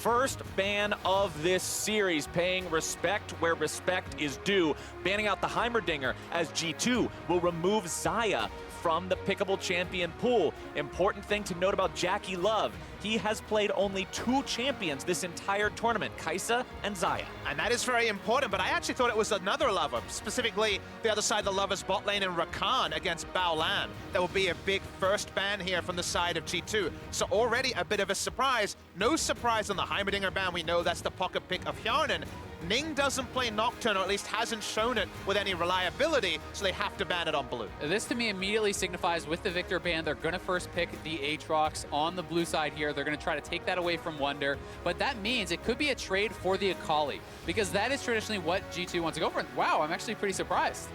first ban of this series, paying respect where respect is due, banning out the Heimerdinger as G2 will remove Xayah from the pickable champion pool. Important thing to note about JackeyLove, he has played only 2 champions this entire tournament, Kai'Sa and Xayah. And that is very important, but I actually thought it was another lover, specifically the other side of the lovers bot lane in Rakan against Baolan. That will be a big first ban here from the side of G2. So already a bit of a surprise. No surprise on the Heimerdinger ban, we know that's the pocket pick of Hjärnan. Ning doesn't play Nocturne, or at least hasn't shown it with any reliability, so they have to ban it on blue. This to me immediately signifies with the Victor ban, they're going to first pick the Aatrox on the blue side here. They're going to try to take that away from Wunder, but that means it could be a trade for the Akali, because that is traditionally what G2 wants to go for. And wow, I'm actually pretty surprised.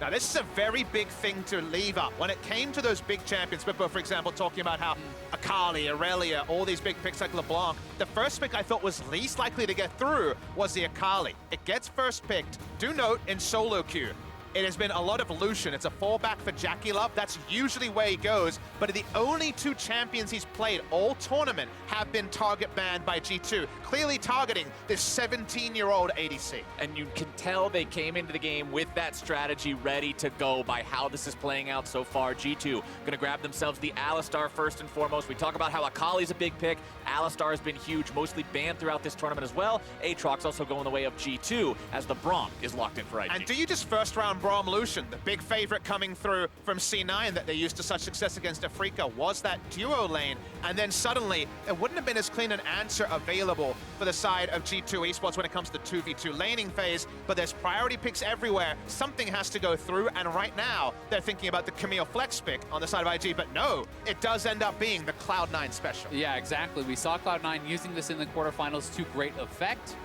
Now, this is a very big thing to leave up. When it came to those big champions, Bippo, for example, talking about how Akali, Aurelia, all these big picks like LeBlanc, the first pick I thought was least likely to get through was the Akali. It gets first picked. Do note, in solo queue, it has been a lot of Lucian. It's a fallback for JackeyLove. That's usually where he goes. But the only 2 champions he's played all tournament have been target banned by G2, clearly targeting this 17-year-old ADC. And you can tell they came into the game with that strategy ready to go by how this is playing out so far. G2 gonna grab themselves the Alistar first and foremost. We talk about how Akali's a big pick. Alistar has been huge, mostly banned throughout this tournament as well. Aatrox also going the way of G2 as the Braum is locked in for IG. And do you just first round Braum Lucian, the big favorite coming through from C9 that they used to such success against Afrika, was that duo lane, and then suddenly it wouldn't have been as clean an answer available for the side of G2 eSports when it comes to the 2v2 laning phase, but there's priority picks everywhere. Something has to go through, and right now they're thinking about the Camille flex pick on the side of IG, but no, it does end up being the Cloud9 special. Yeah, exactly. We saw Cloud9 using this in the quarterfinals to great effect.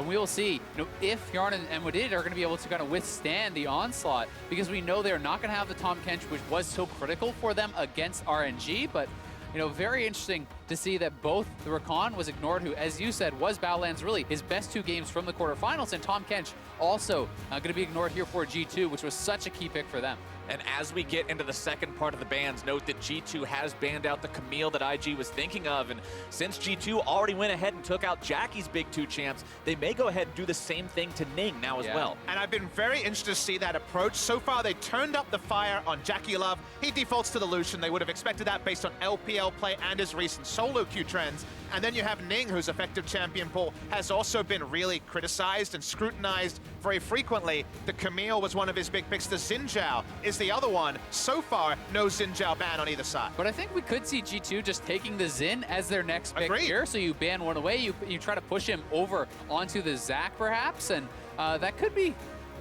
We will see, if Hjärnan and Wadid are going to be able to kind of withstand the onslaught, because we know they're not going to have the Tahm Kench, which was so critical for them against RNG. But very interesting to see that both the Rakan was ignored, who, as you said, was Baolan's really his best 2 games from the quarterfinals, and Tahm Kench also going to be ignored here for G2, which was such a key pick for them. And as we get into the second part of the bans, note that G2 has banned out the Camille that IG was thinking of. And since G2 already went ahead and took out Jackie's big 2 champs, they may go ahead and do the same thing to Ning now as well. And I've been very interested to see that approach. So far, they turned up the fire on JackeyLove. He defaults to the Lucian. They would have expected that based on LPL play and his recent solo queue trends. And then you have Ning, whose effective champion pool has also been really criticized and scrutinized very frequently. The Camille was one of his big picks. The Xin Zhao is the other one. So far, no Xin Zhao ban on either side. But I think we could see G2 just taking the Xin as their next pick Agreed. here. So you ban one away, you try to push him over onto the Zac perhaps, and that could be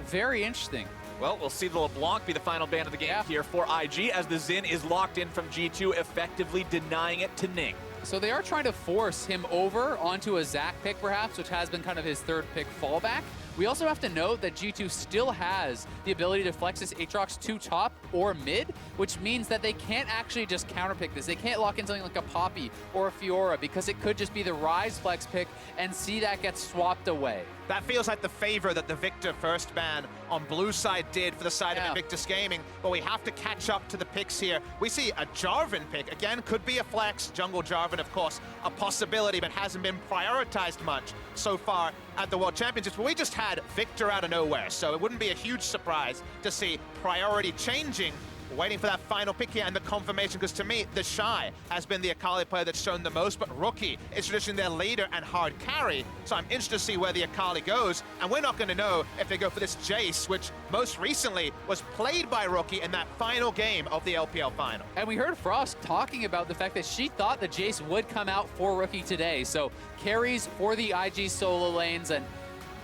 very interesting. Well, we'll see the LeBlanc be the final ban of the game here for IG as the Xin is locked in from G2, effectively denying it to Ning. So they are trying to force him over onto a Zac pick perhaps, which has been kind of his 3rd pick fallback. We also have to note that G2 still has the ability to flex this Aatrox to top or mid, which means that they can't actually just counterpick this. They can't lock in something like a Poppy or a Fiora, because it could just be the Ryze flex pick and see that get swapped away. That feels like the favor that the Victor first ban on blue side did for the side of Invictus Gaming, but we have to catch up to the picks here. We see a Jarvan pick, again, could be a flex. Jungle Jarvan, of course, a possibility, but hasn't been prioritized much so far at the World Championships. But we just had Victor out of nowhere, so it wouldn't be a huge surprise to see priority changing. Waiting for that final pick here and the confirmation, because to me, TheShy has been the Akali player that's shown the most, but Rookie is traditionally their leader and hard carry, so I'm interested to see where the Akali goes, and we're not going to know if they go for this Jayce, which most recently was played by Rookie in that final game of the LPL final. And we heard Frost talking about the fact that she thought that Jayce would come out for Rookie today, so carries for the IG solo lanes, and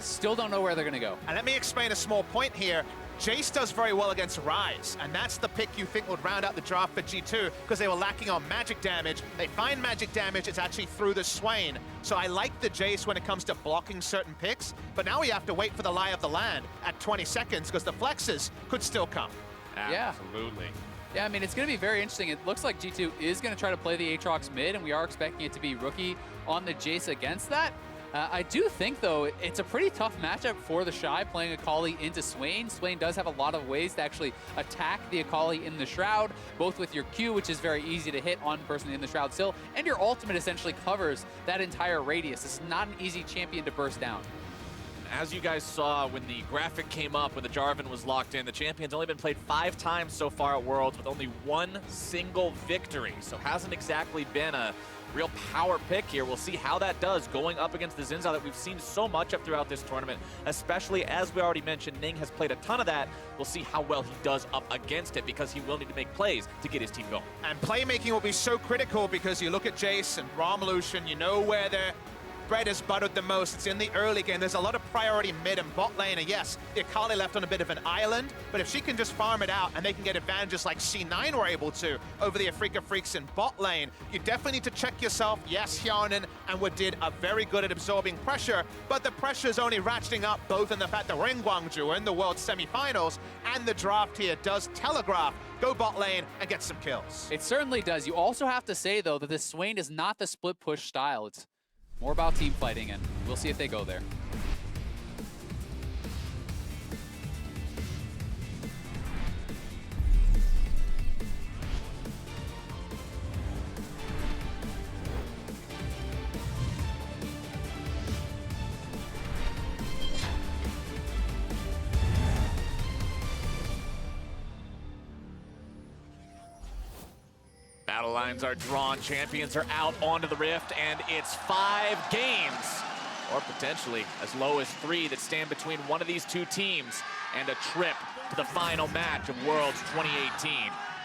still don't know where they're going to go. And let me explain a small point here. Jayce does very well against Ryze, and that's the pick you think would round out the draft for G2, because they were lacking on magic damage. They find magic damage, it's actually through the Swain. So I like the Jayce when it comes to blocking certain picks, but now we have to wait for the lie of the land at 20 seconds, because the flexes could still come. Absolutely. Yeah, I mean, it's going to be very interesting. It looks like G2 is going to try to play the Aatrox mid, and we are expecting it to be Rookie on the Jayce against that. I do think, though, it's a pretty tough matchup for the TheShy playing Akali into Swain. Swain does have a lot of ways to actually attack the Akali in the Shroud, both with your Q, which is very easy to hit on person in the Shroud still, and your ultimate essentially covers that entire radius. It's not an easy champion to burst down. As you guys saw when the graphic came up, when the Jarvan was locked in, the champion's only been played 5 times so far at Worlds with only 1 single victory. So hasn't exactly been a real power pick here. We'll see how that does going up against the Xin Zhao that we've seen so much of throughout this tournament, especially as we already mentioned, Ning has played a ton of that. We'll see how well he does up against it because he will need to make plays to get his team going. And playmaking will be so critical because you look at Jayce and Braum Lucian, you know where they're bread is buttered the most. It's in the early game. There's a lot of priority mid and bot lane. And yes, the Akali left on a bit of an island, but if she can just farm it out and they can get advantages like C9 were able to over the Afrika Freaks in bot lane, you definitely need to check yourself. Yes, Hjärnan and Wadid are very good at absorbing pressure, but the pressure is only ratcheting up both in the fact that we're in Gwangju, we're in the World Semifinals, and the draft here does telegraph go bot lane and get some kills. It certainly does. You also have to say, though, that this Swain is not the split push style. It's more about team fighting, and we'll see if they go there. Battle lines are drawn, champions are out onto the Rift, and it's 5 games, or potentially as low as 3 that stand between one of these two teams and a trip to the final match of Worlds 2018.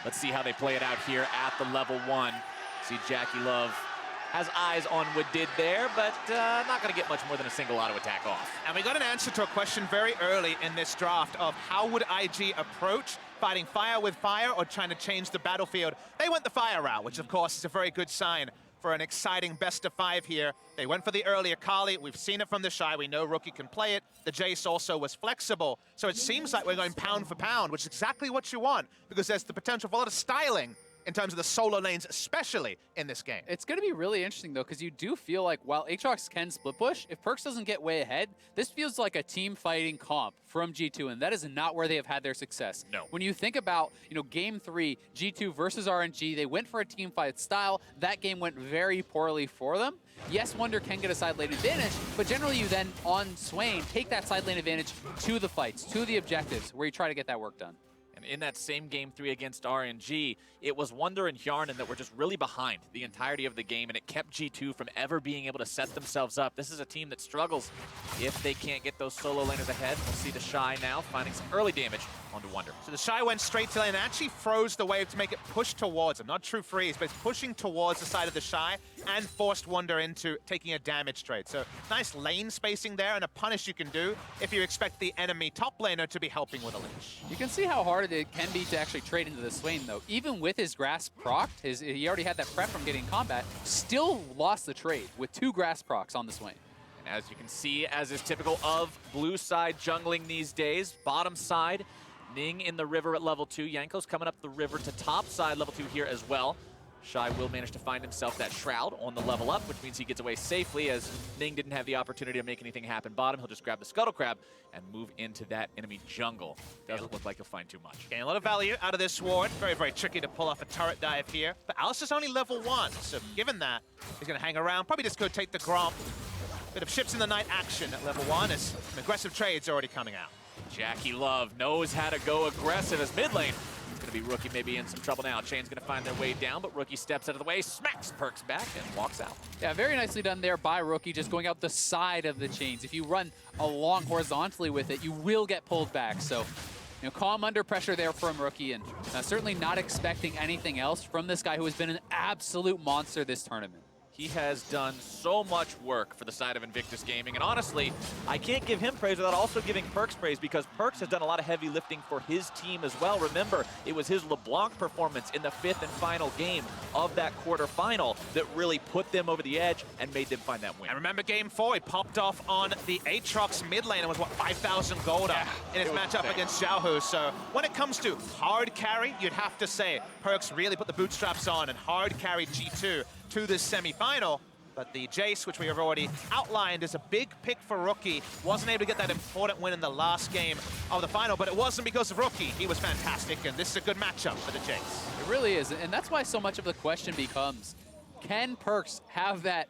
Let's see how they play it out here at the level 1. See JackeyLove has eyes on Wadid there, but not going to get much more than a single auto attack off. And we got an answer to a question very early in this draft of how would IG approach fighting fire with fire or trying to change the battlefield. They went the fire route, which of course is a very good sign for an exciting best of 5 here. They went for the early Akali. We've seen it from the TheShy. We know Rookie can play it. The Jayce also was flexible. So it seems like we're going pound for pound, which is exactly what you want because there's the potential for a lot of styling in terms of the solo lanes, especially in this game. It's going to be really interesting, though, because you do feel like while Aatrox can split push, if PerkZ doesn't get way ahead, this feels like a team fighting comp from G2, and that is not where they have had their success. No. When you think about, Game 3, G2 versus RNG, they went for a team fight style. That game went very poorly for them. Yes, Wunder can get a side lane advantage, but generally you then, on Swain, take that side lane advantage to the fights, to the objectives, where you try to get that work done. In that same game 3 against RNG, it was Wunder and Hjärnan that were just really behind the entirety of the game, and it kept G2 from ever being able to set themselves up. This is a team that struggles if they can't get those solo laners ahead. We'll see the TheShy now finding some early damage onto Wunder. So the TheShy went straight to lane and actually froze the wave to make it push towards him. Not true freeze, but it's pushing towards the side of the TheShy and forced Wunder into taking a damage trade. So nice lane spacing there and a punish you can do if you expect the enemy top laner to be helping with a leash. You can see how hard it can be to actually trade into the Swain, though. Even with his Grasp procced, he already had that prep from getting combat, still lost the trade with 2 Grasp procs on the Swain. And as you can see, as is typical of blue side jungling these days, bottom side, Ning in the river at level 2. Jankos coming up the river to top side, level 2 here as well. TheShy will manage to find himself that Shroud on the level up, which means he gets away safely as Ning didn't have the opportunity to make anything happen bottom. He'll just grab the Scuttle Crab and move into that enemy jungle. Doesn't look like he'll find too much. Getting a lot of value out of this ward. Very, very tricky to pull off a turret dive here. But Alistar's only level 1, so given that, he's going to hang around. Probably just go take the Gromp. Bit of ships in the night action at level 1 as some aggressive trades already coming out. JackeyLove knows how to go aggressive as mid lane. It's going to be Rookie maybe in some trouble now. Chain's going to find their way down, but Rookie steps out of the way, smacks PerkZ back, and walks out. Yeah, very nicely done there by Rookie, just going out the side of the chains. If you run along horizontally with it, you will get pulled back. So, calm under pressure there from Rookie, and certainly not expecting anything else from this guy who has been an absolute monster this tournament. He has done so much work for the side of Invictus Gaming, and honestly, I can't give him praise without also giving PerkZ praise because PerkZ has done a lot of heavy lifting for his team as well. Remember, it was his LeBlanc performance in the 5th and final game of that quarterfinal that really put them over the edge and made them find that win. And remember game 4, he popped off on the Aatrox mid lane and was, 5,000 gold up in his matchup against Zhao. So when it comes to hard carry, you'd have to say PerkZ really put the bootstraps on and hard carried G2 to this semi-final. But the Jayce, which we have already outlined, is a big pick for Rookie. Wasn't able to get that important win in the last game of the final, but it wasn't because of Rookie. He was fantastic, and this is a good matchup for the Jayce. It really is, and that's why so much of the question becomes, can PerkZ have that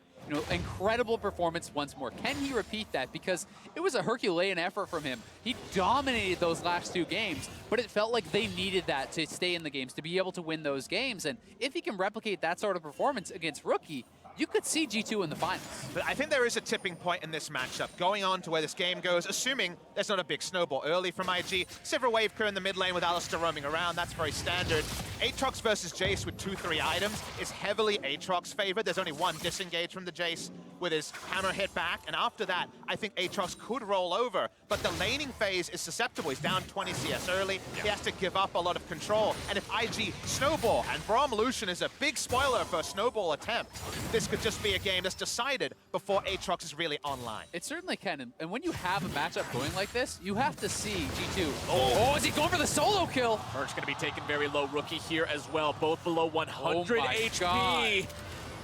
incredible performance once more? Can he repeat that? Because it was a Herculean effort from him. He dominated those last 2 games, but it felt like they needed that to stay in the games, to be able to win those games. And if he can replicate that sort of performance against Rookie, you could see G2 in the finals. But I think there is a tipping point in this matchup, going on to where this game goes, assuming there's not a big snowball early from IG. Several wave crew in the mid lane with Alistar roaming around, that's very standard. Aatrox versus Jayce with 2-3 items is heavily Aatrox favored. There's only one disengage from the Jayce with his hammer hit back, and after that, I think Aatrox could roll over, but the laning phase is susceptible. He's down 20 CS early. He has to give up a lot of control, and if IG snowball, and Braum Lucian is a big spoiler for a snowball attempt, this could just be a game that's decided before Aatrox is really online. It certainly can, and when you have a matchup going like this, you have to see G2. Oh, is he going for the solo kill? PerkZ going to be taken very low. Rookie here as well, both below 100 HP. God.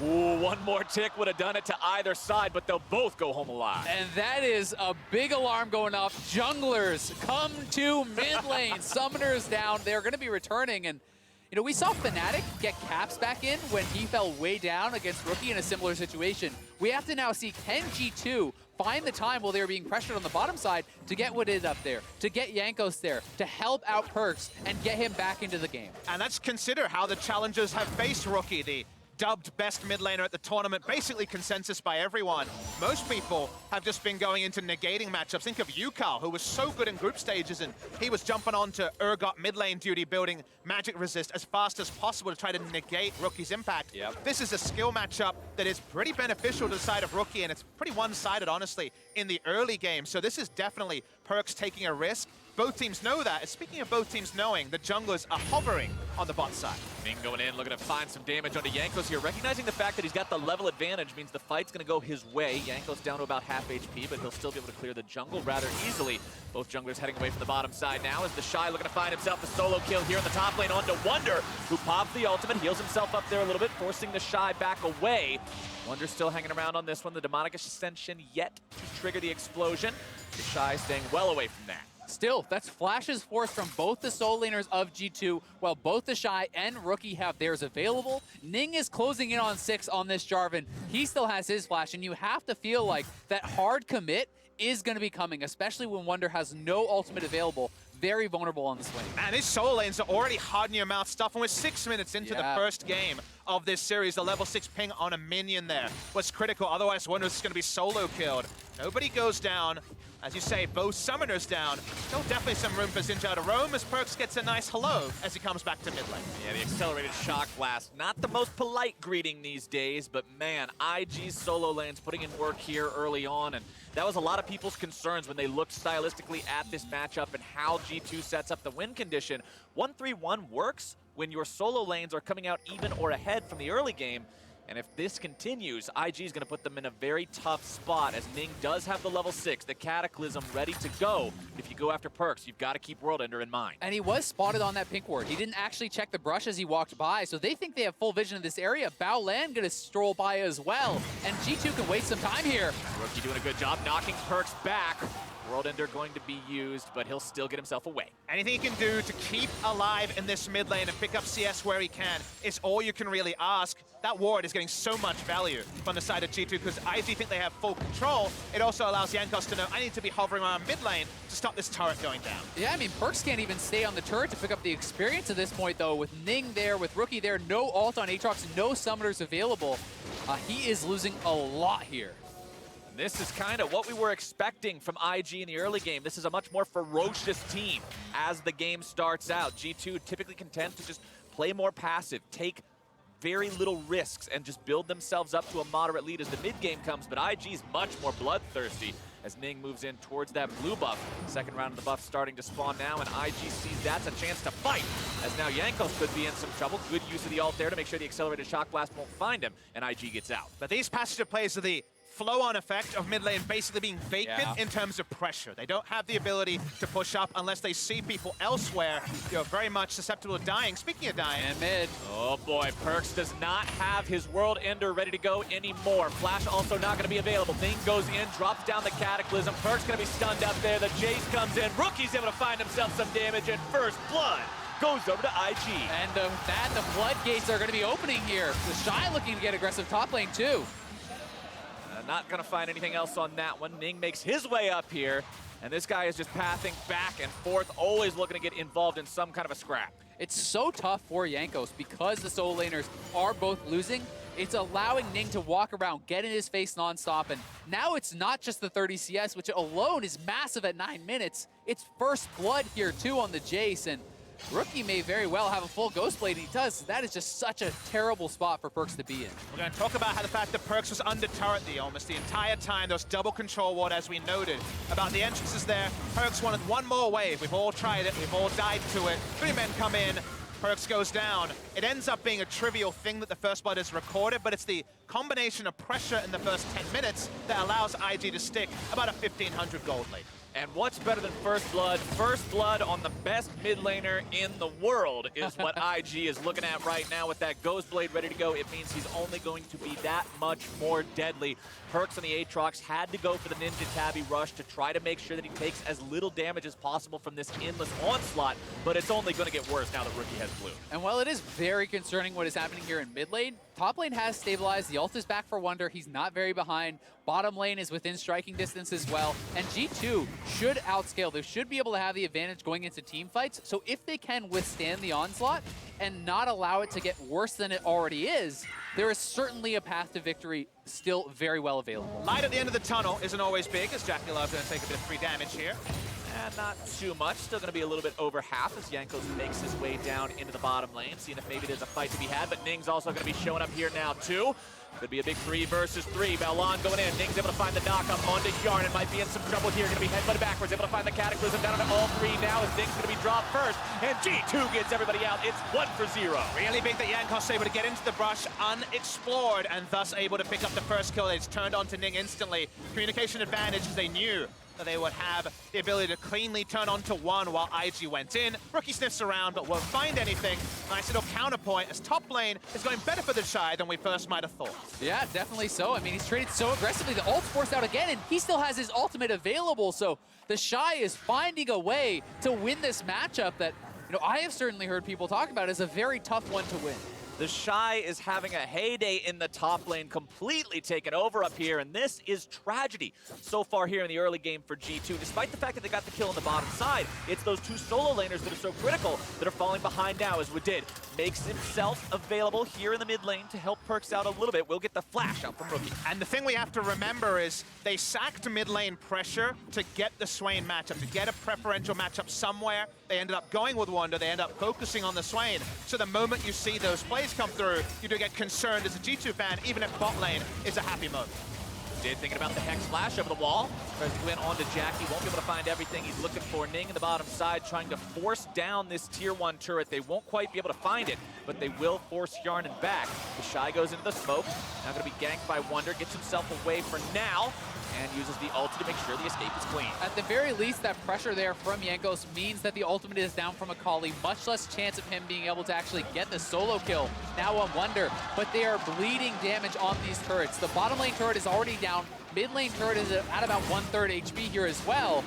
Ooh, one more tick would have done it to either side, but they'll both go home alive. And that is a big alarm going off. Junglers come to mid lane. Summoners down. They're going to be returning, and we saw Fnatic get Caps back in when he fell way down against Rookie in a similar situation. We have to now see, can G2 find the time while they're being pressured on the bottom side to get Wadid up there, to get Jankos there, to help out PerkZ and get him back into the game. And let's consider how the challengers have faced Rookie, the dubbed best mid laner at the tournament, basically consensus by everyone. Most people have just been going into negating matchups. Think of Yukal, who was so good in group stages, and he was jumping on to Urgot mid lane duty, building magic resist as fast as possible to try to negate Rookie's impact. Yep. This is a skill matchup that is pretty beneficial to the side of Rookie, and it's pretty one-sided, honestly, in the early game. So this is definitely PerkZ taking a risk. Both teams know that. And speaking of both teams knowing, the junglers are hovering on the bot side. Ning going in, looking to find some damage onto Jankos here. Recognizing the fact that he's got the level advantage means the fight's going to go his way. Jankos down to about half HP, but he'll still be able to clear the jungle rather easily. Both junglers heading away from the bottom side now as TheShy looking to find himself a solo kill here in the top lane onto Wunder, who pops the ultimate, heals himself up there a little bit, forcing TheShy back away. Wunder still hanging around on this one. The demonic ascension yet to trigger the explosion. TheShy staying well away from that. Still, that's flashes forced from both the solo laners of G2, while both TheShy and Rookie have theirs available. Ning is closing in on 6 on this Jarvan. He still has his flash, and you have to feel like that hard commit is going to be coming, especially when Wunder has no ultimate available. Very vulnerable on this lane. And his solo lanes are already hard in your mouth stuff, and we're 6 minutes into the first game of this series. The level 6 ping on a minion there was critical, otherwise Wunder's going to be solo killed. Nobody goes down. As you say, both summoners down. Still definitely some room for Xin Zhao to roam as PerkZ gets a nice hello as he comes back to mid lane. Yeah, the accelerated shock blast. Not the most polite greeting these days, but man, IG's solo lane's putting in work here early on, and that was a lot of people's concerns when they looked stylistically at this matchup and how G2 sets up the win condition. 1-3-1 works when your solo lanes are coming out even or ahead from the early game. And if this continues, IG is going to put them in a very tough spot, as Ning does have the level 6, the Cataclysm ready to go. If you go after PerkZ, you've got to keep World Ender in mind. And he was spotted on that pink ward. He didn't actually check the brush as he walked by, so they think they have full vision of this area. Baolan going to stroll by as well, and G2 can waste some time here. Rookie doing a good job knocking PerkZ back. World Ender going to be used, but he'll still get himself away. Anything he can do to keep alive in this mid lane and pick up CS where he can is all you can really ask. That ward is getting so much value from the side of G2 because IG think they have full control. It also allows Jankos to know, I need to be hovering around mid lane to stop this turret going down. Yeah, I mean, PerkZ can't even stay on the turret to pick up the experience at this point, though. With Ning there, with Rookie there, no ult on Aatrox, no summoners available. He is losing a lot here. This is kind of what we were expecting from IG in the early game. This is a much more ferocious team as the game starts out. G2 typically content to just play more passive, take very little risks, and just build themselves up to a moderate lead as the mid game comes, but IG's much more bloodthirsty as Ning moves in towards that blue buff. Second round of the buff starting to spawn now, and IG sees that's a chance to fight, as now Jankos could be in some trouble. Good use of the ult there to make sure the accelerated shock blast won't find him, and IG gets out. But these passive plays are the flow-on effect of mid lane basically being vacant in terms of pressure. They don't have the ability to push up unless they see people elsewhere, very much susceptible to dying. Speaking of dying. And mid. Oh boy, PerkZ does not have his World Ender ready to go anymore. Flash also not going to be available. Ning goes in, drops down the Cataclysm. PerkZ going to be stunned up there. The Jayce comes in. Rookie's able to find himself some damage, and first blood goes over to IG. And the floodgates are going to be opening here. TheShy looking to get aggressive top lane too. Not going to find anything else on that one. Ning makes his way up here, and this guy is just pathing back and forth, always looking to get involved in some kind of a scrap. It's so tough for Jankos because the solo laners are both losing. It's allowing Ning to walk around, get in his face nonstop, and now it's not just the 30 CS, which alone is massive at 9 minutes. It's first blood here too on the Jayce, and Rookie may very well have a full Ghost Blade, and he does. That is just such a terrible spot for PerkZ to be in. We're going to talk about how the fact that PerkZ was under turret almost the entire time. Those double control ward, as we noted, about the entrances there. PerkZ wanted one more wave. We've all tried it. We've all died to it. 3 men come in. PerkZ goes down. It ends up being a trivial thing that the first blood is recorded, but it's the combination of pressure in the first 10 minutes that allows IG to stick about a 1,500 gold lead. And what's better than first blood? First blood on the best mid laner in the world is what IG is looking at right now with that Ghost Blade ready to go. It means he's only going to be that much more deadly. PerkZ and the Aatrox had to go for the Ninja Tabby rush to try to make sure that he takes as little damage as possible from this endless onslaught, but it's only going to get worse now that Rookie has blue. And while it is very concerning what is happening here in mid lane, top lane has stabilized. The ult is back for Wunder. He's not very behind. Bottom lane is within striking distance as well. And G2 should outscale. They should be able to have the advantage going into team fights. So if they can withstand the onslaught and not allow it to get worse than it already is, there is certainly a path to victory still very well available. Light at the end of the tunnel isn't always big, as JackeyLove going to take a bit of free damage here. And not too much. Still going to be a little bit over half as Jankos makes his way down into the bottom lane, seeing if maybe there's a fight to be had. But Ning's also going to be showing up here now, too. Could be a big 3 versus 3. Baolan going in. Ning's able to find the knock up onto Hjärnan. Might be in some trouble here. Going to be headbutted backwards. Able to find the Cataclysm down to all 3 now as Ning's going to be dropped first. And G2 gets everybody out. It's 1 for 0. Really big that Jankos able to get into the brush unexplored and thus able to pick up the first kill. It's turned on to Ning instantly. Communication advantage as they knew that they would have the ability to cleanly turn on to 1 while IG went in. Rookie sniffs around but won't find anything. Nice little counterpoint as top lane is going better for TheShy than we first might have thought. Yeah, definitely so. I mean, he's traded so aggressively. The ult's forced out again, and he still has his ultimate available. So TheShy is finding a way to win this matchup that, I have certainly heard people talk about as a very tough one to win. TheShy is having a heyday in the top lane, completely taken over up here, and this is tragedy so far here in the early game for G2. Despite the fact that they got the kill on the bottom side, it's those 2 solo laners that are so critical that are falling behind now, as Wadid makes himself available here in the mid lane to help PerkZ out a little bit. We'll get the flash out from Rookie. And the thing we have to remember is they sacked mid lane pressure to get the Swain matchup, to get a preferential matchup somewhere. They ended up going with Wunder. They end up focusing on the Swain. So the moment you see those plays come through, you do get concerned as a G2 fan, even if bot lane is a happy moment. Did thinking about the Hex Flash over the wall. Tries to win onto Jackie. Won't be able to find everything. He's looking for Ning in the bottom side, trying to force down this tier 1 turret. They won't quite be able to find it, but they will force Hjärnan back. TheShy goes into the smoke. Now going to be ganked by Wunder. Gets himself away for now, and uses the ult to make sure the escape is clean. At the very least, that pressure there from Jankos means that the ultimate is down from Akali. Much less chance of him being able to actually get the solo kill now on Wunder, but they are bleeding damage on these turrets. The bottom lane turret is already down. Mid lane turret is at about 1/3 HP here as well.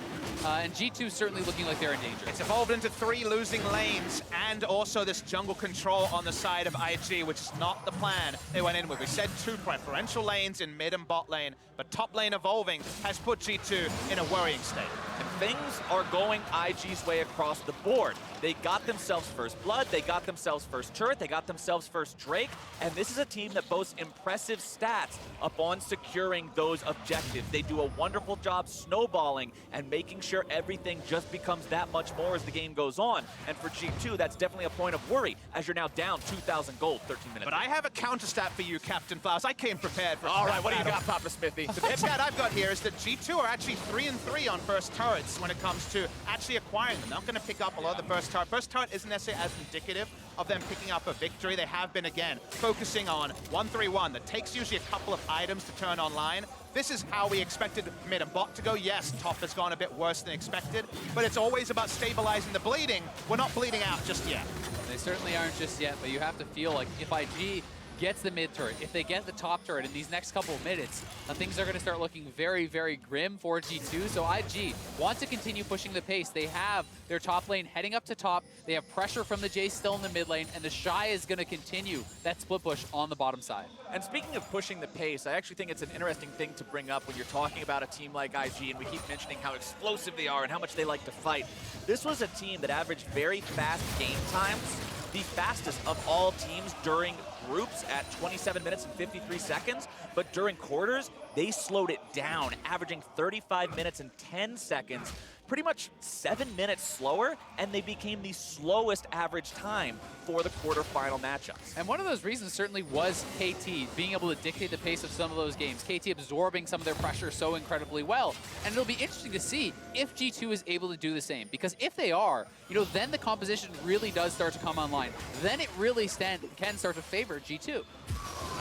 And G2 certainly looking like they're in danger. It's evolved into 3 losing lanes and also this jungle control on the side of IG, which is not the plan they went in with. We said 2 preferential lanes in mid and bot lane, but top lane evolving has put G2 in a worrying state. And things are going IG's way across the board. They got themselves first blood, they got themselves first turret, they got themselves first Drake, and this is a team that boasts impressive stats upon securing those objectives. They do a wonderful job snowballing and making sure everything just becomes that much more as the game goes on. And for G2, that's definitely a point of worry, as you're now down 2,000 gold, 13 minutes. But I have a counter stat for you, Captain Flowers. I came prepared for all right, what do you got, Papamisthy? The stat I've got here is that G2 are actually 3-3 on first turrets miss when it comes to actually acquiring them. They're not going to pick up a lot of the burst turret. Burst turret isn't necessarily as indicative of them picking up a victory. They have been, again, focusing on 1-3-1. That takes usually a couple of items to turn online. This is how we expected mid and bot to go. Yes, top has gone a bit worse than expected, but it's always about stabilizing the bleeding. We're not bleeding out just yet. They certainly aren't just yet, but you have to feel like if IG gets the mid turret, if they get the top turret in these next couple of minutes, things are going to start looking very, very grim for G2. So IG want to continue pushing the pace. They have their top lane heading up to top. They have pressure from the Jayce still in the mid lane, and TheShy is going to continue that split push on the bottom side. And speaking of pushing the pace, I actually think it's an interesting thing to bring up when you're talking about a team like IG, and we keep mentioning how explosive they are and how much they like to fight. This was a team that averaged very fast game times, the fastest of all teams during groups at 27 minutes and 53 seconds, but during quarters, they slowed it down, averaging 35 minutes and 10 seconds, pretty much 7 minutes slower, and they became the slowest average time for the quarterfinal matchups. And one of those reasons certainly was KT being able to dictate the pace of some of those games, KT absorbing some of their pressure so incredibly well. And it'll be interesting to see if G2 is able to do the same, because if they are, you know, then the composition really does start to come online. Then it really can start to favor G2.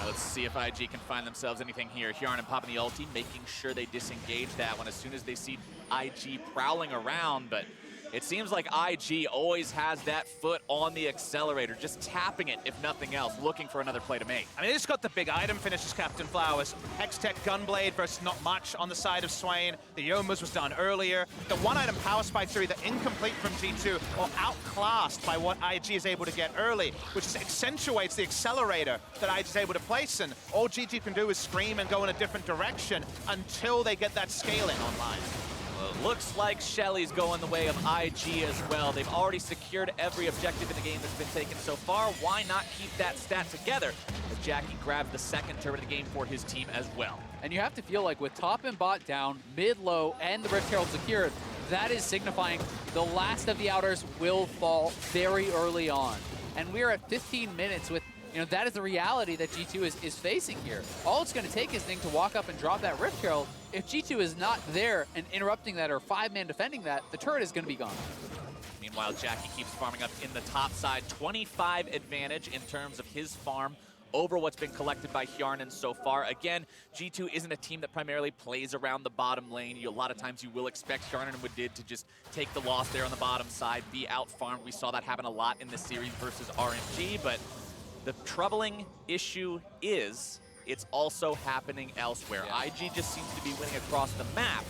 Let's see if IG can find themselves anything here. Hjärnan popping the ulti, making sure they disengage that one as soon as they see IG prowling around, but it seems like IG always has that foot on the accelerator, just tapping it, if nothing else, looking for another play to make. I mean, it's got the big item finishes, Captain Flowers. Hextech Gunblade versus not much on the side of Swain. The Yomas was done earlier. The one-item power spikes are either incomplete from G2 or outclassed by what IG is able to get early, which just accentuates the accelerator that IG is able to place. And all G2 can do is scream and go in a different direction until they get that scaling online. Looks like Shelly's going the way of IG as well. They've already secured every objective in the game that's been taken so far. Why not keep that stat together as Jackie grabs the second turret of the game for his team as well? And you have to feel like with top and bot down, mid, low, and the Rift Herald secured, that is signifying the last of the outers will fall very early on. And we are at 15 minutes with, you know, that is the reality that G2 is facing here. All it's going to take is Ning to walk up and drop that Rift Herald. If G2 is not there and interrupting that or 5-man defending that, the turret is going to be gone. Meanwhile, Jackie keeps farming up in the top side. 25 advantage in terms of his farm over what's been collected by Hjärnan so far. Again, G2 isn't a team that primarily plays around the bottom lane. A lot of times you will expect Hjärnan and Wadid to just take the loss there on the bottom side, be out-farmed. We saw that happen a lot in this series versus RNG, but the troubling issue is it's also happening elsewhere. Yeah. IG just seems to be winning across the map.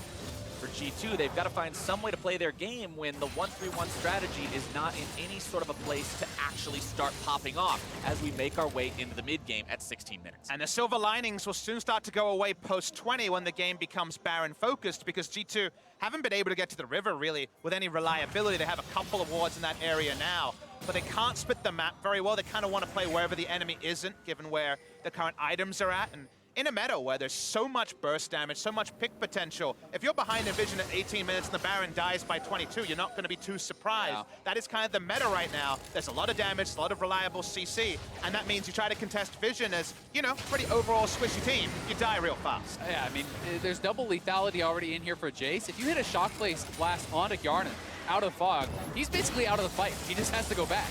For G2, they've got to find some way to play their game when the 1-3-1 strategy is not in any sort of a place to actually start popping off as we make our way into the mid-game at 16 minutes. And the silver linings will soon start to go away post-20 when the game becomes Baron-focused, because G2 haven't been able to get to the river, really, with any reliability. They have a couple of wards in that area now, but they can't split the map very well. They kind of want to play wherever the enemy isn't, given where the current items are at. And in a meta where there's so much burst damage, so much pick potential, if you're behind in vision at 18 minutes and the Baron dies by 22, you're not going to be too surprised. Yeah. That is kind of the meta right now. There's a lot of damage, a lot of reliable CC, and that means you try to contest vision as, you know, pretty overall squishy team. You die real fast. Yeah, I mean, there's double lethality already in here for Jayce. If you hit a shock blast onto Hjärnan out of fog, he's basically out of the fight. He just has to go back.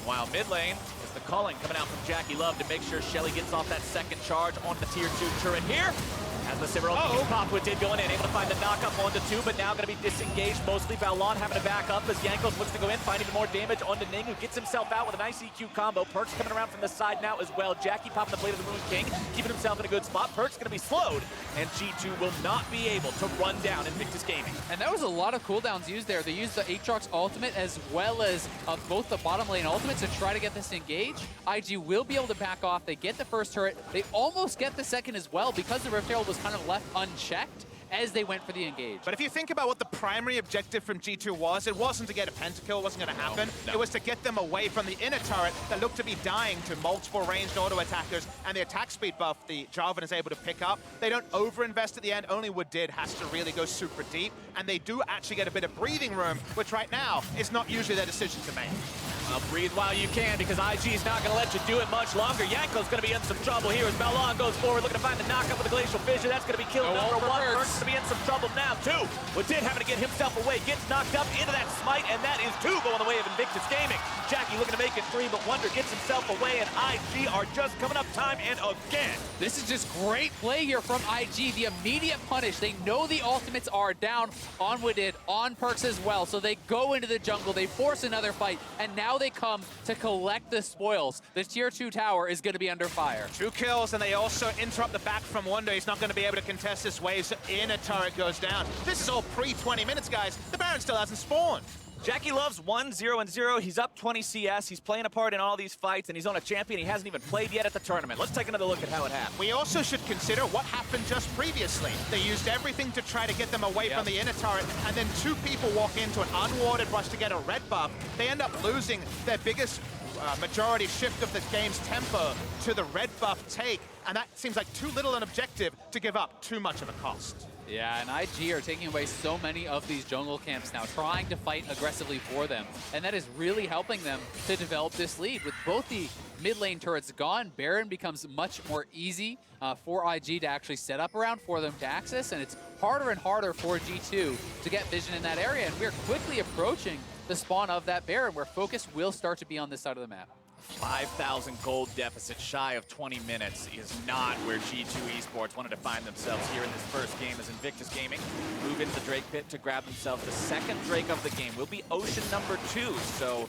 While mid lane, the calling coming out from JackeyLove to make sure Shelly gets off that second charge onto the tier 2 turret here. As the Sivir ulti pop with did going in, able to find the knockup onto 2, but now going to be disengaged mostly. Baolan having to back up as Jankos looks to go in, find even more damage onto Ning, who gets himself out with a nice EQ combo. PerkZ coming around from the side now as well. Jackie popping the Blade of the Moon King, keeping himself in a good spot. PerkZ going to be slowed, and G2 will not be able to run down Invictus Gaming. And that was a lot of cooldowns used there. They used the Aatrox ultimate as well as both the bottom lane ultimates to try to get this engaged. IG will be able to back off. They get the first turret. They almost get the second as well because the Rift Herald was kind of left unchecked as they went for the engage. But if you think about what the primary objective from G2 was, it wasn't to get a pentakill, it wasn't going to happen. No. It was to get them away from the inner turret that looked to be dying to multiple ranged auto attackers, and the attack speed buff the Jarvan is able to pick up. They don't overinvest at the end, only Wadid has to really go super deep, and they do actually get a bit of breathing room, which right now is not usually their decision to make. Breathe while you can, because IG is not going to let you do it much longer. Jankos going to be in some trouble here as Baolan goes forward, looking to find the knockup with the Glacial Fissure. That's going to be kill number one. PerkZ going to be in some trouble now, too. Wadid having to get himself away, gets knocked up into that smite, and that is 2 going the way of Invictus Gaming. Jackey looking to make it 3, but Wunder gets himself away, and IG are just coming up time and again. This is just great play here from IG. The immediate punish. They know the ultimates are down on Wadid, on PerkZ as well, so they go into the jungle, they force another fight, and now they come to collect the spoils. The tier 2 tower is going to be under fire. 2 kills, and they also interrupt the back from Wunder. He's not going to be able to contest this wave, so in a turret goes down. This is all pre-20 minutes, guys. The Baron still hasn't spawned. JackeyLove's 1-0-0. He's up 20 CS. He's playing a part in all these fights, and he's on a champion he hasn't even played yet at the tournament. Let's take another look at how it happened. We also should consider what happened just previously. They used everything to try to get them away from the inner turret, and then 2 people walk into an unwarded rush to get a red buff. They end up losing their biggest majority shift of the game's tempo to the red buff take, and that seems like too little an objective to give up too much of a cost. Yeah, and IG are taking away so many of these jungle camps now, trying to fight aggressively for them. And that is really helping them to develop this lead. With both the mid lane turrets gone, Baron becomes much more easy for IG to actually set up around for them to access, and it's harder and harder for G2 to get vision in that area. And we're quickly approaching the spawn of that Baron, where focus will start to be on this side of the map. 5,000 gold deficit shy of 20 minutes is not where G2 eSports wanted to find themselves here in this first game, as Invictus Gaming move into the Drake pit to grab themselves the second Drake of the game. Will be Ocean number 2, so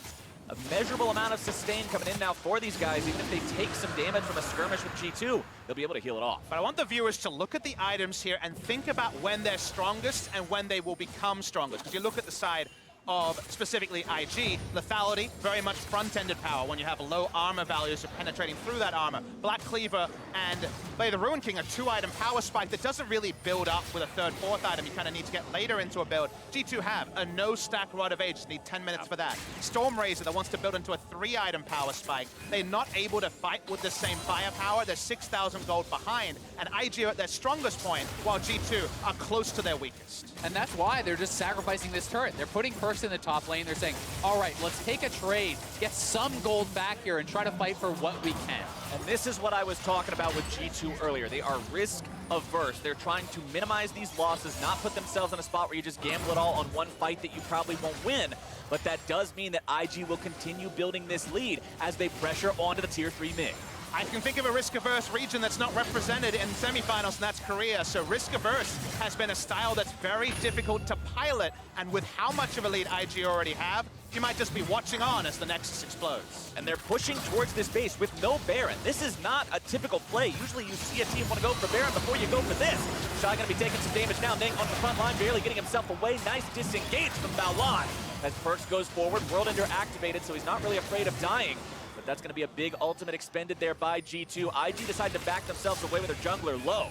a measurable amount of sustain coming in now for these guys. Even if they take some damage from a skirmish with G2, they'll be able to heal it off. But I want the viewers to look at the items here and think about when they're strongest and when they will become strongest. Because you look at the side of specifically IG, lethality, very much front-ended power when you have low armor values of penetrating through that armor. Black Cleaver and Blade of the Ruin King, a 2-item power spike that doesn't really build up with a 3rd, 4th item. You kind of need to get later into a build. G2 have a no-stack Rod of Ages, need 10 minutes for that. Storm Razor that wants to build into a 3-item power spike. They're not able to fight with the same firepower. They're 6,000 gold behind, and IG are at their strongest point, while G2 are close to their weakest. And that's why they're just sacrificing this turret. They're putting PerkZ in the top lane. They're saying, all right, let's take a trade, get some gold back here, and try to fight for what we can. And this is what I was talking about with G2 earlier. They are risk averse. They're trying to minimize these losses, not put themselves in a spot where you just gamble it all on one fight that you probably won't win. But that does mean that IG will continue building this lead as they pressure onto the tier 3 mid. I can think of a risk-averse region that's not represented in semifinals, and that's Korea. So risk-averse has been a style that's very difficult to pilot, and with how much of a lead IG already have, you might just be watching on as the Nexus explodes. And they're pushing towards this base with no Baron. This is not a typical play. Usually you see a team want to go for Baron before you go for this. TheShy going to be taking some damage now. Ning on the front line, barely getting himself away. Nice disengage from Baolan as PerkZ goes forward. World Ender activated, so he's not really afraid of dying. But that's going to be a big ultimate expended there by G2. IG decided to back themselves away with their jungler low.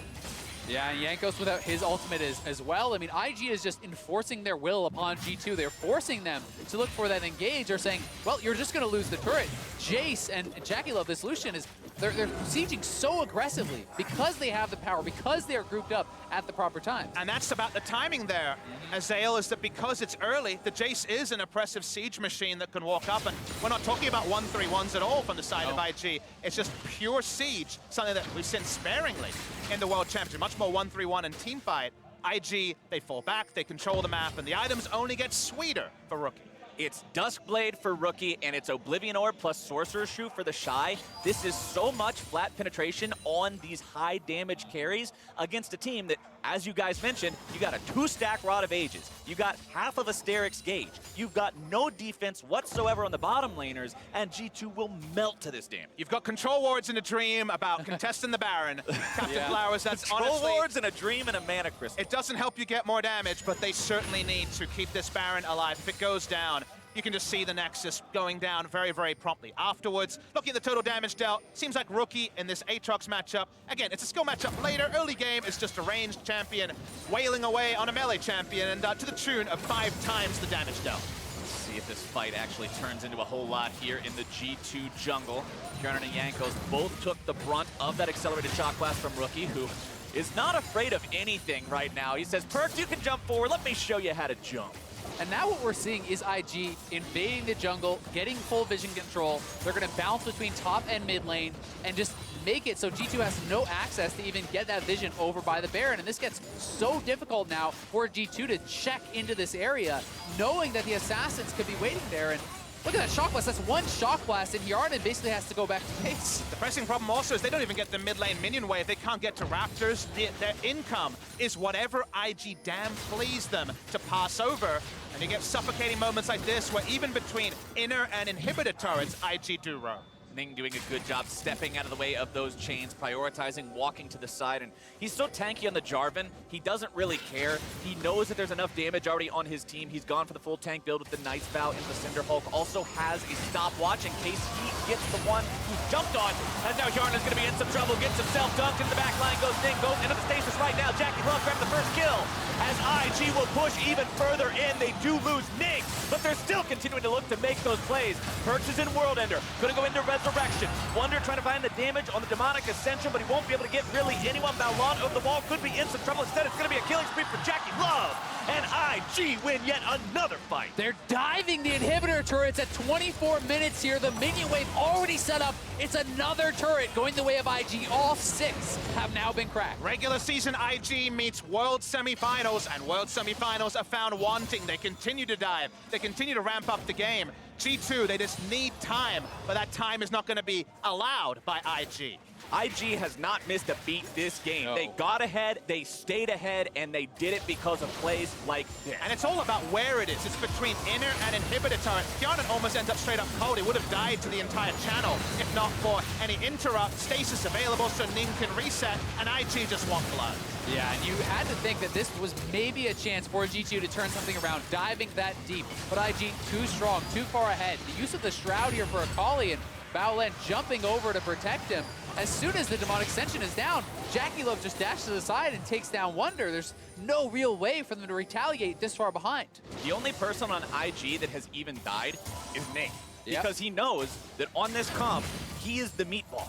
Yeah, and Jankos without his ultimate as well. I mean, IG is just enforcing their will upon G2. They're forcing them to look for that engage. They're saying, well, you're just going to lose the turret. Jayce and JackeyLove, this Lucian, they're sieging so aggressively because they have the power, because they're grouped up at the proper time. And that's about the timing there, Azael, is that because it's early, the Jayce is an oppressive siege machine that can walk up, and we're not talking about 1-3-1s at all from the side of IG. It's just pure siege, something that we've seen sparingly in the World Championship. Much more 1-3-1 and team fight. IG, they fall back, they control the map, and the items only get sweeter for Rookie. It's Duskblade for Rookie, and it's Oblivion Orb plus Sorcerer's Shoe for TheShy. This is so much flat penetration on these high damage carries against a team that, as you guys mentioned, you got a 2-stack Rod of Ages. You got half of a Sterix Gauge. You've got no defense whatsoever on the bottom laners, and G2 will melt to this damage. You've got control wards in a dream about contesting the Baron. Captain Flowers, that's control honestly... wards in a dream and a mana crystal. It doesn't help you get more damage, but they certainly need to keep this Baron alive. If it goes down, you can just see the Nexus going down very, very promptly. Afterwards, looking at the total damage dealt, seems like Rookie in this Aatrox matchup. Again, it's a skill matchup later. Early game is just a ranged champion wailing away on a melee champion, and to the tune of 5 times the damage dealt. Let's see if this fight actually turns into a whole lot here in the G2 jungle. Hjärnan and Jankos both took the brunt of that accelerated shot blast from Rookie, who is not afraid of anything right now. He says, PerkZ, you can jump forward. Let me show you how to jump. And now what we're seeing is IG invading the jungle, getting full vision control. They're going to bounce between top and mid lane and just make it so G2 has no access to even get that vision over by the Baron. And this gets so difficult now for G2 to check into this area, knowing that the assassins could be waiting there. And look at that shock blast. That's one shock blast, and Hjärnan basically has to go back to base. The pressing problem also is they don't even get the mid lane minion wave. They can't get to Raptors. Their income is whatever IG damn please them to pass over. And you get suffocating moments like this where even between inner and inhibitor turrets, IG do roam. Ning doing a good job stepping out of the way of those chains, prioritizing, walking to the side, and he's so tanky on the Jarvan, he doesn't really care. He knows that there's enough damage already on his team. He's gone for the full tank build with the Nice Bow and the Cinder Hulk. Also has a stopwatch in case he gets the one who jumped on, as now Hjärnan is going to be in some trouble, gets himself dunked into the back line, goes Ning, goes into the stasis right now. JackeyLove grabbed the first kill, as IG will push even further in. They do lose Ning, but they're still continuing to look to make those plays. PerkZ is in World Ender, gonna go into Resurrection. Wunder trying to find the damage on the Demonic Ascension, but he won't be able to get really anyone. Baolan over the wall, could be in some trouble. Instead, it's gonna be a killing spree for JackeyLove, and IG win yet another fight. They're diving the inhibitor turrets at 24 minutes here. The minion wave already set up. It's another turret going the way of IG. All 6 have now been cracked. Regular season IG meets World Semifinals, and World Semifinals are found wanting. They continue to dive. They continue to ramp up the game. G2, they just need time, but that time is not going to be allowed by IG. IG has not missed a beat this game. No. They got ahead, they stayed ahead, and they did it because of plays like this. And it's all about where it is. It's between inner and inhibitor turret. Hjärnan almost ends up straight up cold. He would have died to the entire channel if not for any interrupt. Stasis available so Ning can reset, and IG just want blood. Yeah, and you had to think that this was maybe a chance for G2 to turn something around, diving that deep. But IG too strong, too far ahead. The use of the Shroud here for Akali, and Baolan jumping over to protect him. As soon as the Demonic Ascension is down, JackeyLove just dashes to the side and takes down Wunder. There's no real way for them to retaliate this far behind. The only person on IG that has even died is Ning. Yep. Because he knows that on this comp, he is the meatball.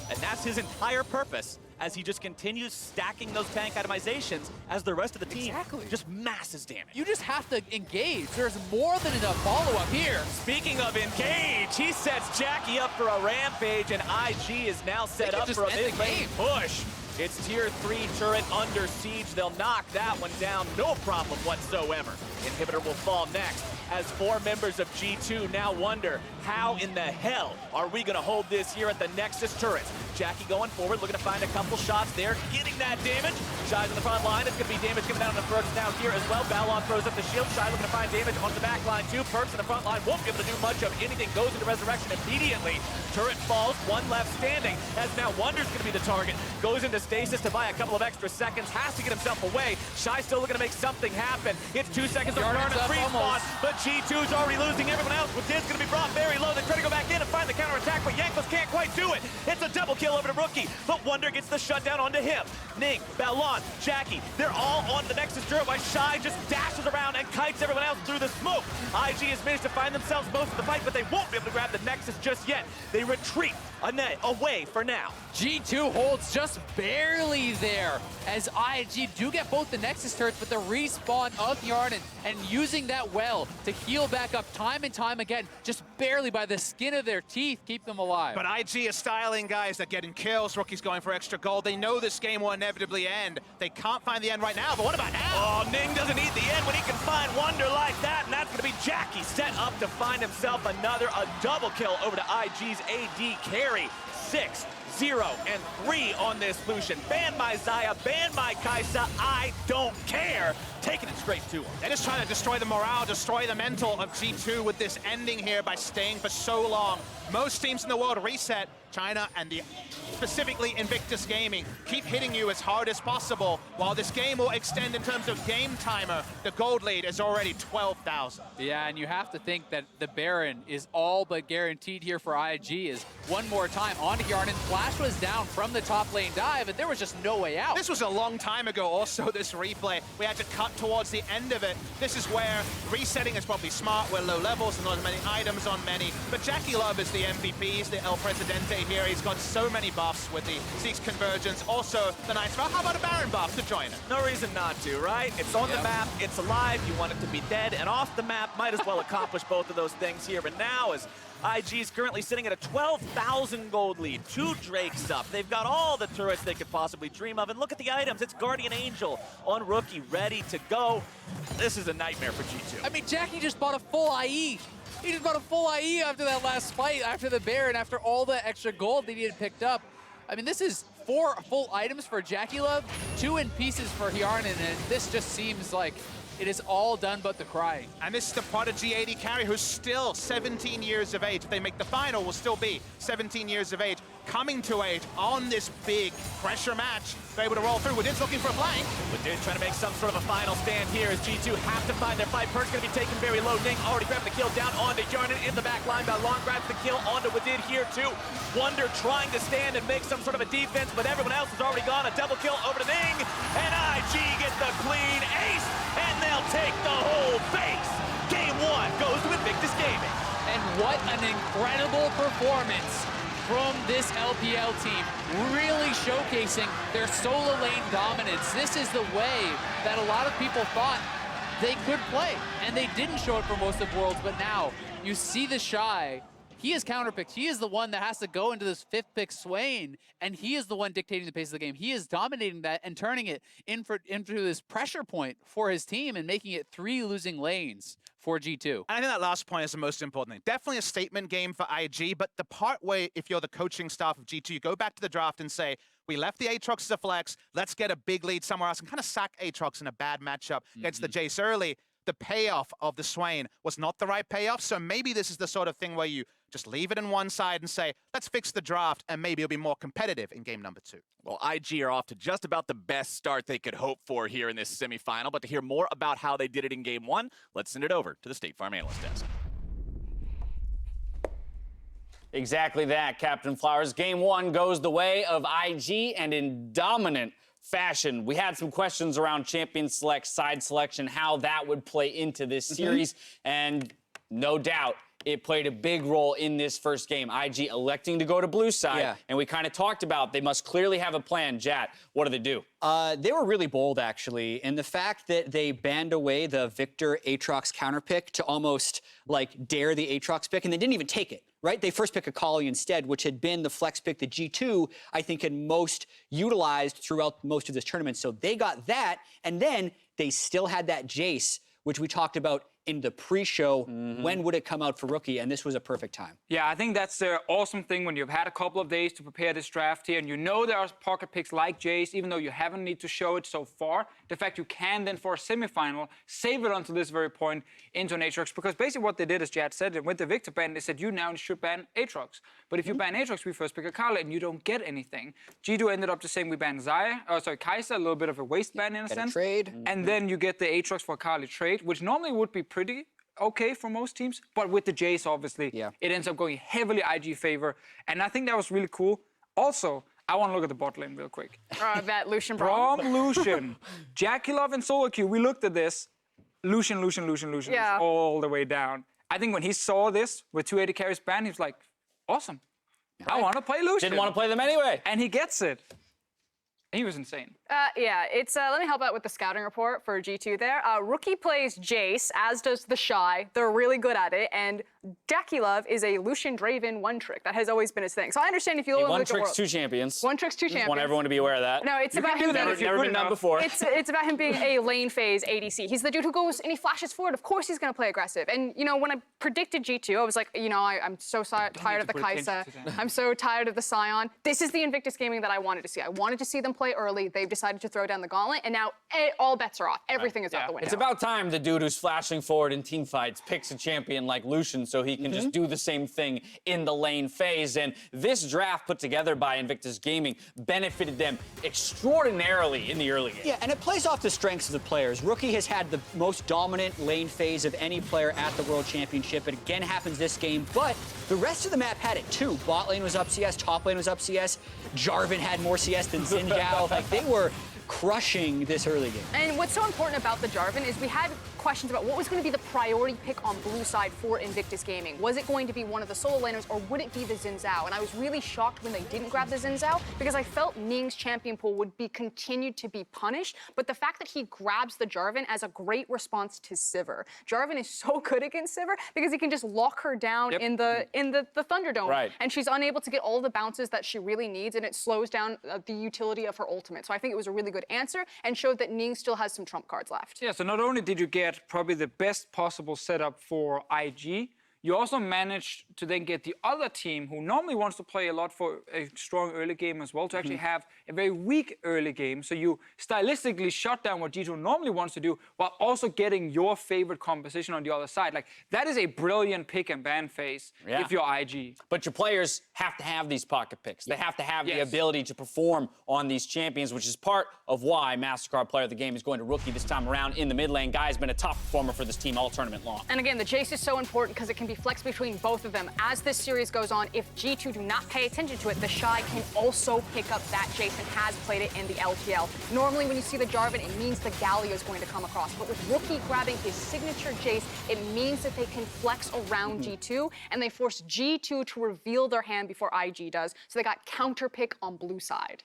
And that's his entire purpose, as he just continues stacking those tank itemizations as the rest of the team just masses damage. You just have to engage. There's more than enough follow-up here. Speaking of engage, he sets Jackie up for a rampage, and IG is now set up for a mid-lane push. It's tier 3 turret under siege. They'll knock that one down, no problem whatsoever. Inhibitor will fall next, as 4 members of G2 now wonder, how in the hell are we gonna hold this here at the Nexus turrets? Jackie going forward, looking to find a couple shots there, getting that damage. Shy's on the front line, it's gonna be damage coming down on the PerkZ now here as well. Baolan throws up the shield, Shy looking to find damage on the back line too. PerkZ in the front line won't be able to do much of anything, goes into Resurrection immediately. Turret falls, 1 left standing, as now Wunder's gonna be the target. Goes into stasis to buy a couple of extra seconds, has to get himself away. Shy still looking to make something happen. It's 2 seconds of burn and free spawn, but G2's already losing everyone else. Wadid's gonna be brought very low. They try to go back in and find the counterattack, but Jankos can't quite do it. It's a double kill over to Rookie, but Wunder gets the shutdown onto him. Ning, Baolan, Jackie, they're all on the Nexus turret while Shy just dashes around and kites everyone else through the smoke. IG has managed to find themselves most of the fight, but they won't be able to grab the Nexus just yet. They retreat away for now. G2 holds just barely there, as IG do get both the Nexus turrets, but the respawn of Hjärnan and using that well to heal back up time and time again, just barely by the skin of their teeth, keep them alive. But IG is styling guys that getting kills. Rookie's going for extra gold. They know this game will inevitably end. They can't find the end right now, but what about now? Oh, Ning doesn't need the end when he can find Wunder like that, and that's gonna be Jackie set up to find himself a double kill over to IG's AD carry. 6, 0, and 3 on this Lucian. Ban my Xayah, ban my Kai'Sa, I don't care. Taking it straight to him. They're just trying to destroy the morale, destroy the mental of G2 with this ending here by staying for so long. Most teams in the world reset. China and specifically Invictus Gaming keep hitting you as hard as possible. While this game will extend in terms of game timer, the gold lead is already 12,000. Yeah, and you have to think that the Baron is all but guaranteed here for IG. Is one more time onto Hjärnan. Flash was down from the top lane dive, and there was just no way out. This was a long time ago also, this replay. We had to cut towards the end of it. This is where resetting is probably smart. We're low levels and not as many items on many. But JackeyLove is the MVP, he's the El Presidente play here. He's got so many buffs with the Zeke's convergence. Also, the Night's Vow. How about a Baron buff to join it? No reason not to, right? It's on the map, it's alive, you want it to be dead, and off the map, might as well accomplish both of those things here. But now, as IG's currently sitting at a 12,000 gold lead, 2 Drakes up. They've got all the turrets they could possibly dream of, and look at the items. It's Guardian Angel on Rookie, ready to go. This is a nightmare for G2. I mean, Jackie just bought a full IE. He just bought a full IE after that last fight, after the Baron, after all the extra gold that he had picked up. I mean, this is 4 full items for JackeyLove, 2 in pieces for Hjärnan, and this just seems like it is all done but the crying. And this is the Prodigy AD carry who's still 17 years of age. If they make the final, will still be 17 years of age. Coming to age on this big pressure match. They're able to roll through. Wadid's looking for a flank. Wadid trying to make some sort of a final stand here as G2 have to find their fight. PerkZ going to be taken very low. Ning already grabbed the kill down onto Hjärnan in the back line. Baolan grabs the kill onto Wadid here too. Wunder trying to stand and make some sort of a defense, but everyone else has already gone. A double kill over to Ning. And IG gets the clean ace, and they'll take the whole base. Game 1 goes to Invictus Gaming. And what an incredible performance from this LPL team, really showcasing their solo lane dominance. This is the way that a lot of people thought they could play, and they didn't show it for most of Worlds, but now you see TheShy. He is counterpicked. He is the one that has to go into this 5th pick Swain, and he is the one dictating the pace of the game. He is dominating that and turning it into this pressure point for his team and making it 3 losing lanes for G2. And I think that last point is the most important thing. Definitely a statement game for IG, but the part where if you're the coaching staff of G2, you go back to the draft and say, we left the Aatrox as a flex, let's get a big lead somewhere else and kind of sack Aatrox in a bad matchup against the Jayce early. The payoff of the Swain was not the right payoff, so maybe this is the sort of thing where you just leave it in one side and say, let's fix the draft, and maybe it'll be more competitive in game number 2. Well, IG are off to just about the best start they could hope for here in this semifinal, but to hear more about how they did it in game 1, let's send it over to the State Farm Analyst Desk. Exactly that, Captain Flowers. Game 1 goes the way of IG, and in dominant fashion. We had some questions around champion select, side selection, how that would play into this series, and no doubt it played a big role in this first game. IG electing to go to blue side, and we kind of talked about they must clearly have a plan. Jat, what do they do? They were really bold, actually, and the fact that they banned away the Victor Aatrox counter pick to almost, like, dare the Aatrox pick, and they didn't even take it, right? They first pick Akali instead, which had been the flex pick that G2, I think, had most utilized throughout most of this tournament. So they got that, and then they still had that Jayce, which we talked about in the pre-show. When would it come out for Rookie? And this was a perfect time. Yeah, I think that's the awesome thing when you've had a couple of days to prepare this draft here, and you know there are pocket picks like Jayce, even though you haven't need to show it so far. The fact you can then for a semifinal save it until this very point into an Aatrox, because basically what they did, as Jad said, with the Victor ban, they said you now should ban Aatrox. But if you ban Aatrox, we first pick Akali, and you don't get anything. G2 ended up just saying we ban Kai'Sa, a little bit of a waste ban in a sense. Trade. And then you get the Aatrox for Akali trade, which normally would be pretty okay for most teams, but with the Jayce, obviously, it ends up going heavily IG favor, and I think that was really cool. Also, I want to look at the bot lane real quick. That Lucian Braum, Lucian, JackeyLove and solo queue. We looked at this. Lucian, all the way down. I think when he saw this with 280 carries banned, he was like, awesome. I want to play Lucian. Didn't want to play them anyway. And he gets it. He was insane. Yeah, it's let me help out with the scouting report for G2 there. Rookie plays Jayce, as does TheShy. They're really good at it, and JackeyLove is a Lucian Draven one trick. That has always been his thing. So I understand if you look at One the trick's world. 2 champions. One trick's 2 champions. Want everyone to be aware of that. No, it's about him. Never been done before. It's about him being a lane phase ADC. He's the dude who goes and he flashes forward. Of course he's going to play aggressive. And, you know, when I predicted G2, I was like, you know, I'm so tired of the Kai'Sa. I'm so tired of the Sion. This is the Invictus Gaming that I wanted to see. I wanted to see them play early. They've decided to throw down the gauntlet, and now all bets are off. Everything is out the window. It's about time the dude who's flashing forward in team fights picks a champion like Lucian so he can just do the same thing in the lane phase. And this draft put together by Invictus Gaming benefited them extraordinarily in the early game. Yeah, and it plays off the strengths of the players. Rookie has had the most dominant lane phase of any player at the World Championship. It again happens this game, but the rest of the map had it too. Bot lane was up CS, top lane was up CS. Jarvan had more CS than Zhao. Like, they were crushing this early game. And what's so important about the Jarvan is we had questions about what was going to be the priority pick on blue side for Invictus Gaming. Was it going to be one of the solo laners, or would it be the Xin Zhao? And I was really shocked when they didn't grab the Xin Zhao, because I felt Ning's champion pool would be continued to be punished. But the fact that he grabs the Jarvan as a great response to Sivir. Jarvan is so good against Sivir because he can just lock her down in the Thunderdome. Right. And she's unable to get all the bounces that she really needs, and it slows down the utility of her ultimate. So I think it was a really good answer and showed that Ning still has some trump cards left. Yeah, so not only did you get probably the best possible setup for IG, you also managed to then get the other team, who normally wants to play a lot for a strong early game as well, to actually have a very weak early game. So you stylistically shut down what G2 normally wants to do, while also getting your favorite composition on the other side. Like, that is a brilliant pick and ban phase if you're IG. But your players have to have these pocket picks. They have to have the ability to perform on these champions, which is part of why MasterCard Player of the Game is going to Rookie this time around in the mid lane. Guy's been a top performer for this team all tournament long. And again, the Jayce is so important because it can be flexed between both of them. As this series goes on, if G2 do not pay attention to it, TheShy can also pick up that Jayce and has played it in the LTL. Normally, when you see the Jarvan, it means the Galio is going to come across. But with Rookie grabbing his signature Jayce, it means that they can flex around G2, and they force G2 to reveal their hand before IG does. So they got counter pick on blue side.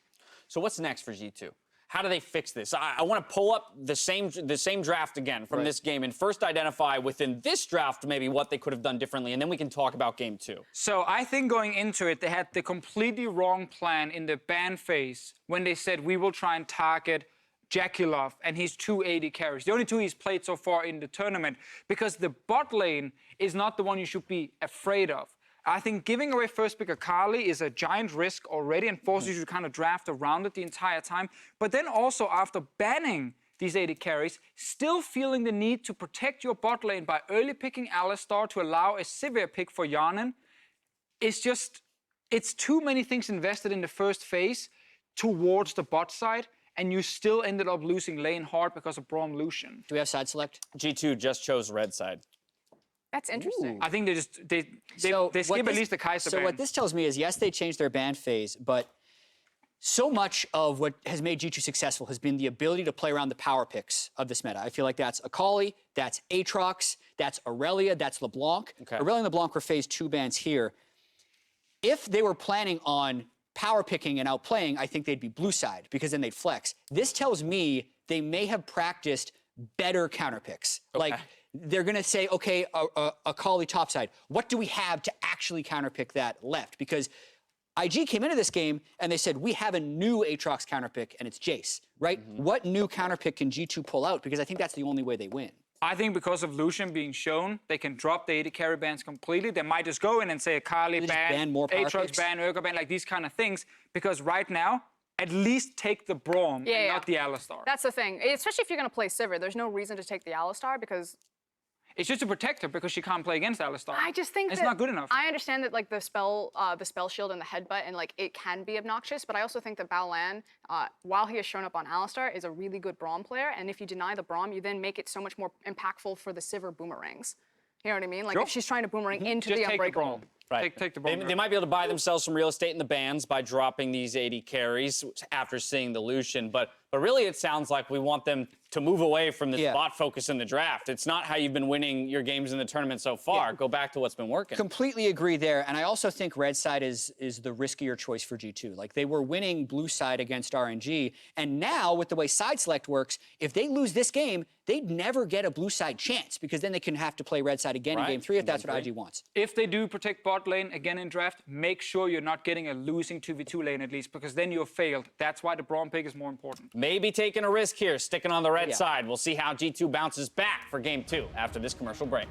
So what's next for G2? How do they fix this? I want to pull up the same draft again from this game and first identify within this draft maybe what they could have done differently, and then we can talk about game 2. So I think going into it, they had the completely wrong plan in the ban phase when they said we will try and target JackeyLove and his 280 carries. The only 2 he's played so far in the tournament, because the bot lane is not the one you should be afraid of. I think giving away first pick Akali is a giant risk already and forces you to kind of draft around it the entire time. But then also after banning these 80 carries, still feeling the need to protect your bot lane by early picking Alistar to allow a Sivir pick for Hjärnan, it's too many things invested in the first phase towards the bot side, and you still ended up losing lane hard because of Braum Lucian. Do we have side select? G2 just chose red side. That's interesting. I think they skip at least the Kai'Sa ban. So what this tells me is, yes, they changed their ban phase, but so much of what has made G2 successful has been the ability to play around the power picks of this meta. I feel like that's Akali, that's Aatrox, that's Aurelia, that's LeBlanc. Okay. Aurelia and LeBlanc were phase 2 bans here. If they were planning on power picking and outplaying, I think they'd be blue side, because then they'd flex. This tells me they may have practiced better counter picks. Like, they're going to say, okay, Akali topside. What do we have to actually counterpick that left? Because IG came into this game and they said, we have a new Aatrox counterpick, and it's Jayce, right? What new counterpick can G2 pull out? Because I think that's the only way they win. I think because of Lucian being shown, they can drop the 80 carry bans completely. They might just go in and say Akali ban, more power Aatrox picks? ban, Urgot ban, like these kind of things. Because right now, at least take the Braum and not the Alistar. That's the thing. Especially if you're going to play Sivir, there's no reason to take the Alistar, because it's just to protect her because she can't play against Alistar. I just think it's that not good enough. I understand that, like, the spell shield and the headbutt, and like it can be obnoxious, but I also think that Baolan, while he has shown up on Alistar, is a really good Braum player. And if you deny the Braum, you then make it so much more impactful for the Sivir boomerangs. You know what I mean? Like, if she's trying to boomerang into just the take Unbreakable. the Braum. Right. Take the Braum. They might be able to buy themselves some real estate in the bans by dropping these 80 carries after seeing the Lucian, but really it sounds like we want them to move away from this bot focus in the draft. It's not how you've been winning your games in the tournament so far. Go back to what's been working. Completely agree there, and I also think red side is the riskier choice for G2. Like, they were winning blue side against RNG, and now with the way side select works, if they lose this game, they'd never get a blue side chance, because then they can have to play red side again in game 3 if that's what IG wants. If they do protect bot lane again in draft, make sure you're not getting a losing 2v2 lane at least, because then you've failed. That's why the Braum pick is more important. Maybe taking a risk here, sticking on the red side. We'll see how G2 bounces back for game 2 after this commercial break.